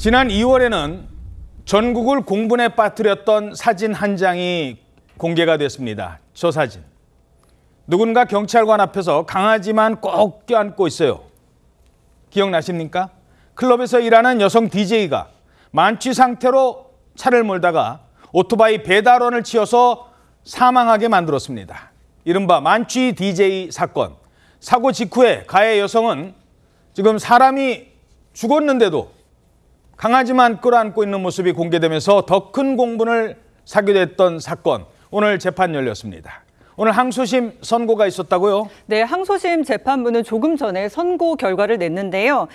지난 2월에는 전국을 공분에 빠뜨렸던 사진 한 장이 공개가 됐습니다. 저 사진. 누군가 경찰관 앞에서 강아지만 꼭 껴안고 있어요. 기억나십니까? 클럽에서 일하는 여성 DJ가 만취 상태로 차를 몰다가 오토바이 배달원을 치어서 사망하게 만들었습니다. 이른바 만취 DJ 사건. 사고 직후에 가해 여성은 지금 사람이 죽었는데도 강아지만 끌어안고 있는 모습이 공개되면서 더 큰 공분을 사게 됐던 사건. 오늘 재판 열렸습니다. 오늘 항소심 선고가 있었다고요? 네, 항소심 재판부는 조금 전에 선고 결과를 냈는데요.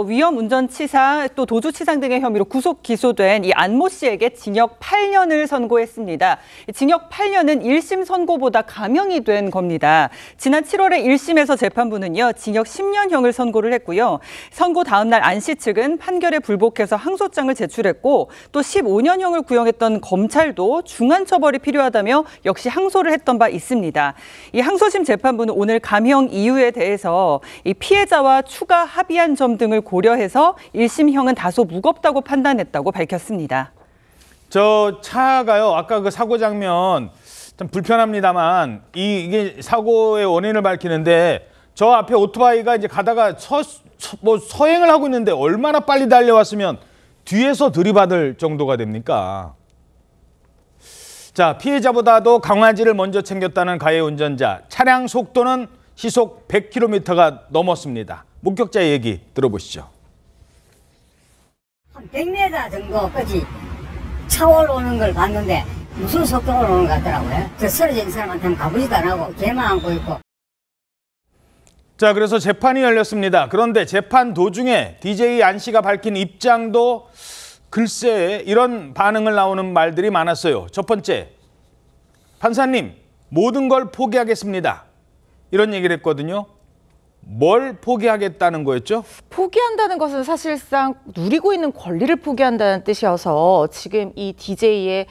위험운전치사 또 도주치상 등의 혐의로 구속 기소된 이 안모 씨에게 징역 8년을 선고했습니다. 징역 8년은 1심 선고보다 감형이 된 겁니다. 지난 7월에 1심에서 재판부는요, 징역 10년형을 선고를 했고요. 선고 다음 날 안 씨 측은 판결에 불복해서 항소장을 제출했고 또 15년형을 구형했던 검찰도 중한 처벌이 필요하다며 역시 항소를 했던 바 있습니다. 이 항소심 재판부는 오늘 감형 이유에 대해서 이 피해자와 추가 합의한 점 등을 고려해서 1심형은 다소 무겁다고 판단했다고 밝혔습니다. 저 차가요. 아까 그 사고 장면 좀 불편합니다만 이게 사고의 원인을 밝히는데 저 앞에 오토바이가 이제 가다가 서행을 하고 있는데 얼마나 빨리 달려왔으면 뒤에서 들이받을 정도가 됩니까? 자, 피해자보다도 강아지를 먼저 챙겼다는 가해 운전자. 차량 속도는 시속 100km가 넘었습니다. 목격자 얘기 들어보시죠. 한 100m 정도까지 차 올라오는 걸 봤는데 무슨 속도로 오는 것 같더라고요. 저 쓰러진 사람한테는 가보지도 안 하고 개만 안고 있고. 자, 그래서 재판이 열렸습니다. 그런데 재판 도중에 DJ 안 씨가 밝힌 입장도 글쎄 이런 반응을 나오는 말들이 많았어요. 첫 번째, 판사님 모든 걸 포기하겠습니다. 이런 얘기를 했거든요. 뭘 포기하겠다는 거였죠? 포기한다는 것은 사실상 누리고 있는 권리를 포기한다는 뜻이어서 지금 이 DJ의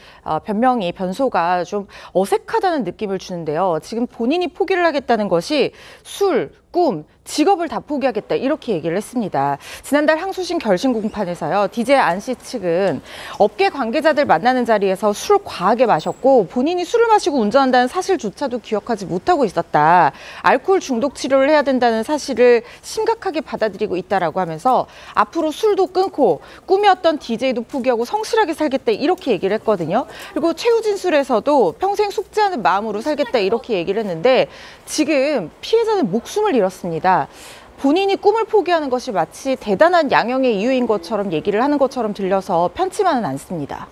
변명이 변소가 좀 어색하다는 느낌을 주는데요. 지금 본인이 포기를 하겠다는 것이 술, 꿈, 직업을 다 포기하겠다 이렇게 얘기를 했습니다. 지난달 항소심 결심 공판에서요. DJ 안 씨 측은 업계 관계자들 만나는 자리에서 술을 과하게 마셨고 본인이 술을 마시고 운전한다는 사실조차도 기억하지 못하고 있었다. 알코올 중독 치료를 해야 된다는 사실을 심각하게 받아들이고 있다라고 하면서 앞으로 술도 끊고 꿈이었던 DJ도 포기하고 성실하게 살겠다 이렇게 얘기를 했거든요. 그리고 최우진 술에서도 평생 숙제하는 마음으로 살겠다 이렇게 얘기를 했는데 지금 피해자는 목숨을 잃었습니다. 본인이 꿈을 포기하는 것이 마치 대단한 양형의 이유인 것처럼 얘기를 하는 것처럼 들려서 편치만은 않습니다.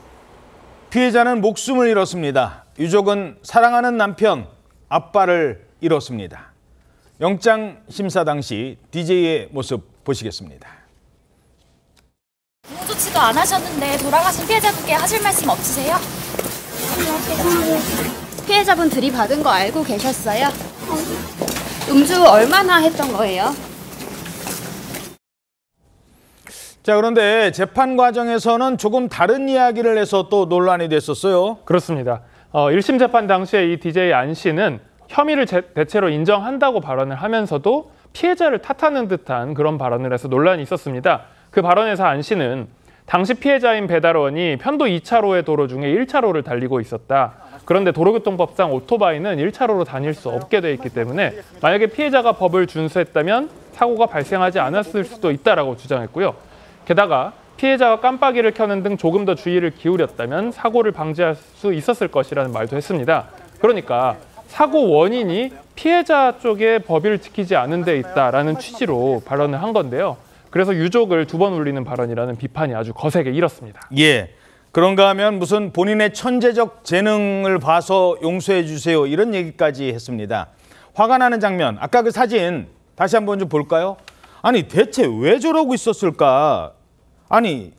피해자는 목숨을 잃었습니다. 유족은 사랑하는 남편, 아빠를 잃었습니다. 영장 심사 당시 DJ의 모습 보시겠습니다. 보호 조치도 안 하셨는데 돌아가신 피해자분께 하실 말씀 없으세요? 피해자분 들이받은 거 알고 계셨어요? 음주 얼마나 했던 거예요? 자, 그런데 재판 과정에서는 조금 다른 이야기를 해서 또 논란이 됐었어요. 그렇습니다. 1심 재판 당시에 이 DJ 안 씨는 혐의를 대체로 인정한다고 발언을 하면서도 피해자를 탓하는 듯한 그런 발언을 해서 논란이 있었습니다. 그 발언에서 안 씨는 당시 피해자인 배달원이 편도 2차로의 도로 중에 1차로를 달리고 있었다. 그런데 도로교통법상 오토바이는 1차로로 다닐 수 없게 돼 있기 때문에 만약에 피해자가 법을 준수했다면 사고가 발생하지 않았을 수도 있다라고 주장했고요. 게다가 피해자가 깜빡이를 켜는 등 조금 더 주의를 기울였다면 사고를 방지할 수 있었을 것이라는 말도 했습니다. 그러니까 사고 원인이 피해자 쪽에 법의를 지키지 않은 데 있다라는 취지로 발언을 한 건데요. 그래서 유족을 2번 울리는 발언이라는 비판이 아주 거세게 일었습니다. 예, 그런가 하면 무슨 본인의 천재적 재능을 봐서 용서해 주세요 이런 얘기까지 했습니다. 화가 나는 장면, 아까 그 사진 다시 한번 좀 볼까요? 아니 대체 왜 저러고 있었을까? 아니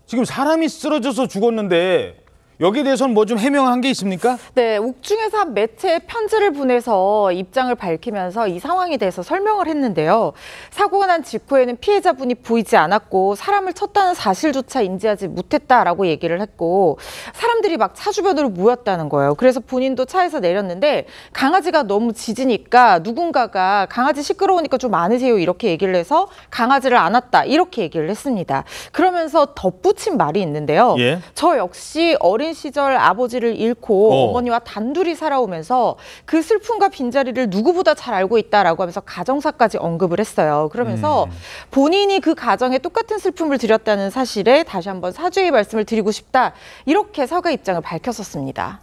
지금 사람이 쓰러져서 죽었는데 여기에 대해서는 뭐 좀 해명한 게 있습니까? 네, 옥중에서 한 매체에 편지를 보내서 입장을 밝히면서 이 상황에 대해서 설명을 했는데요. 사고가 난 직후에는 피해자분이 보이지 않았고 사람을 쳤다는 사실조차 인지하지 못했다라고 얘기를 했고 사람들이 막 차 주변으로 모였다는 거예요. 그래서 본인도 차에서 내렸는데 강아지가 너무 짖으니까 누군가가 강아지 시끄러우니까 좀 안으세요 이렇게 얘기를 해서 강아지를 안았다 이렇게 얘기를 했습니다. 그러면서 덧붙인 말이 있는데요. 예. 저 역시 어린 시절 아버지를 잃고 어머니와 단둘이 살아오면서 그 슬픔과 빈자리를 누구보다 잘 알고 있다라고 하면서 가정사까지 언급을 했어요. 그러면서 본인이 그 가정에 똑같은 슬픔을 드렸다는 사실에 다시 한번 사죄의 말씀을 드리고 싶다. 이렇게 사과 입장을 밝혔었습니다.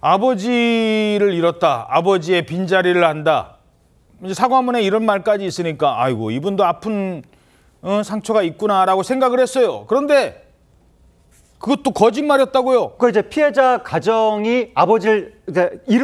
아버지를 잃었다. 아버지의 빈자리를 안다. 이제 사과문에 이런 말까지 있으니까 아이고 이분도 아픈 상처가 있구나라고 생각을 했어요. 그런데 그것도 거짓말이었다고요? 그 이제 피해자 가정이 아버지를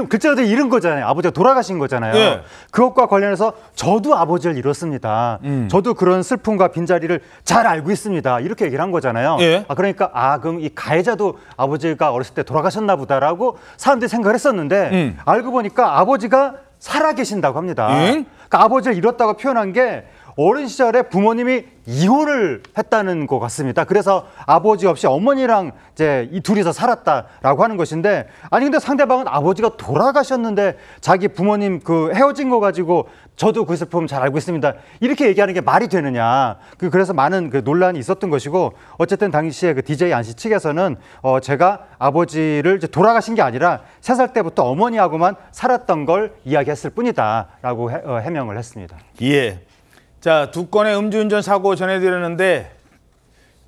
글자 그대로 잃은 거잖아요. 아버지가 돌아가신 거잖아요. 예. 그것과 관련해서 저도 아버지를 잃었습니다. 저도 그런 슬픔과 빈자리를 잘 알고 있습니다. 이렇게 얘기를 한 거잖아요. 예. 그러니까 그럼 이 가해자도 아버지가 어렸을 때 돌아가셨나 보다라고 사람들이 생각을 했었는데 알고 보니까 아버지가 살아 계신다고 합니다. 그러니까 아버지를 잃었다고 표현한 게 어린 시절에 부모님이 이혼을 했다는 것 같습니다. 그래서 아버지 없이 어머니랑 이제 이 둘이서 살았다라고 하는 것인데 아니 근데 상대방은 아버지가 돌아가셨는데 자기 부모님 그 헤어진 거 가지고 저도 그 슬픔 잘 알고 있습니다. 이렇게 얘기하는 게 말이 되느냐. 그래서 많은 그 논란이 있었던 것이고 어쨌든 당시에 그 DJ 안 씨 측에서는 제가 아버지를 이제 돌아가신 게 아니라 3살 때부터 어머니하고만 살았던 걸 이야기했을 뿐이다라고 해명을 했습니다. 예. 자, 2건의 음주운전 사고 전해드렸는데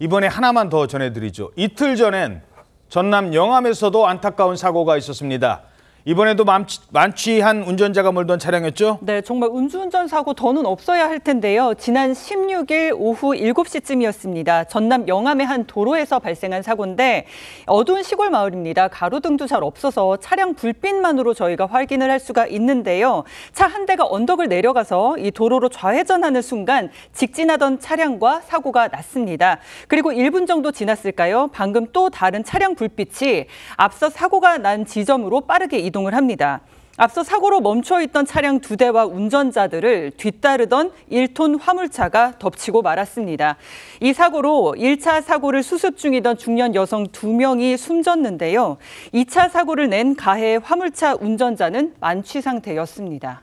이번에 하나만 더 전해드리죠. 이틀 전엔 전남 영암에서도 안타까운 사고가 있었습니다. 이번에도 만취한 운전자가 몰던 차량이었죠? 네, 정말 음주운전 사고 더는 없어야 할 텐데요. 지난 16일 오후 7시쯤이었습니다. 전남 영암의 한 도로에서 발생한 사고인데 어두운 시골 마을입니다. 가로등도 잘 없어서 차량 불빛만으로 저희가 확인을 할 수가 있는데요. 차 한 대가 언덕을 내려가서 이 도로로 좌회전하는 순간 직진하던 차량과 사고가 났습니다. 그리고 1분 정도 지났을까요? 방금 또 다른 차량 불빛이 앞서 사고가 난 지점으로 빠르게 이동을 합니다. 앞서 사고로 멈춰있던 차량 2대와 운전자들을 뒤따르던 1톤 화물차가 덮치고 말았습니다. 이 사고로 1차 사고를 수습 중이던 중년 여성 2명이 숨졌는데요. 2차 사고를 낸 가해 화물차 운전자는 만취 상태였습니다.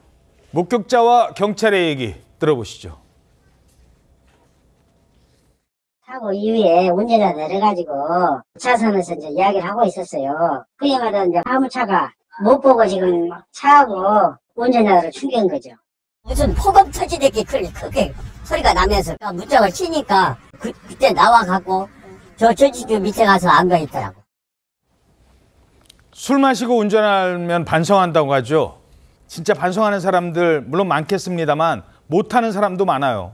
목격자와 경찰의 얘기 들어보시죠. 사고 이후에 운전자 내려가지고 차선에서 이제 이야기를 하고 있었어요. 그때마다 이제 화물차가 못 보고 지금 차하고 운전자를 충격한 거죠. 무슨 폭염 터지듯이 크게 소리가 나면서 문짝을 치니까 그때 나와갖고 저 밑에 가서 앉아있더라고. 술 마시고 운전하면 반성한다고 하죠. 진짜 반성하는 사람들 물론 많겠습니다만 못하는 사람도 많아요.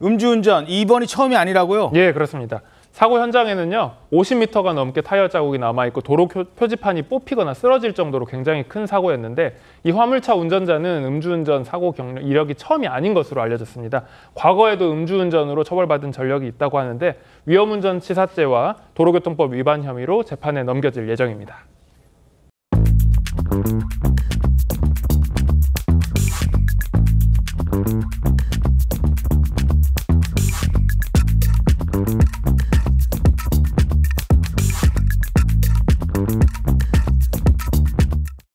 음주운전 이번이 처음이 아니라고요? 예, 그렇습니다. 사고 현장에는요 50m가 넘게 타이어 자국이 남아있고 도로 표지판이 뽑히거나 쓰러질 정도로 굉장히 큰 사고였는데 이 화물차 운전자는 음주운전 사고 경력 이력이 처음이 아닌 것으로 알려졌습니다. 과거에도 음주운전으로 처벌받은 전력이 있다고 하는데 위험운전치사죄와 도로교통법 위반 혐의로 재판에 넘겨질 예정입니다.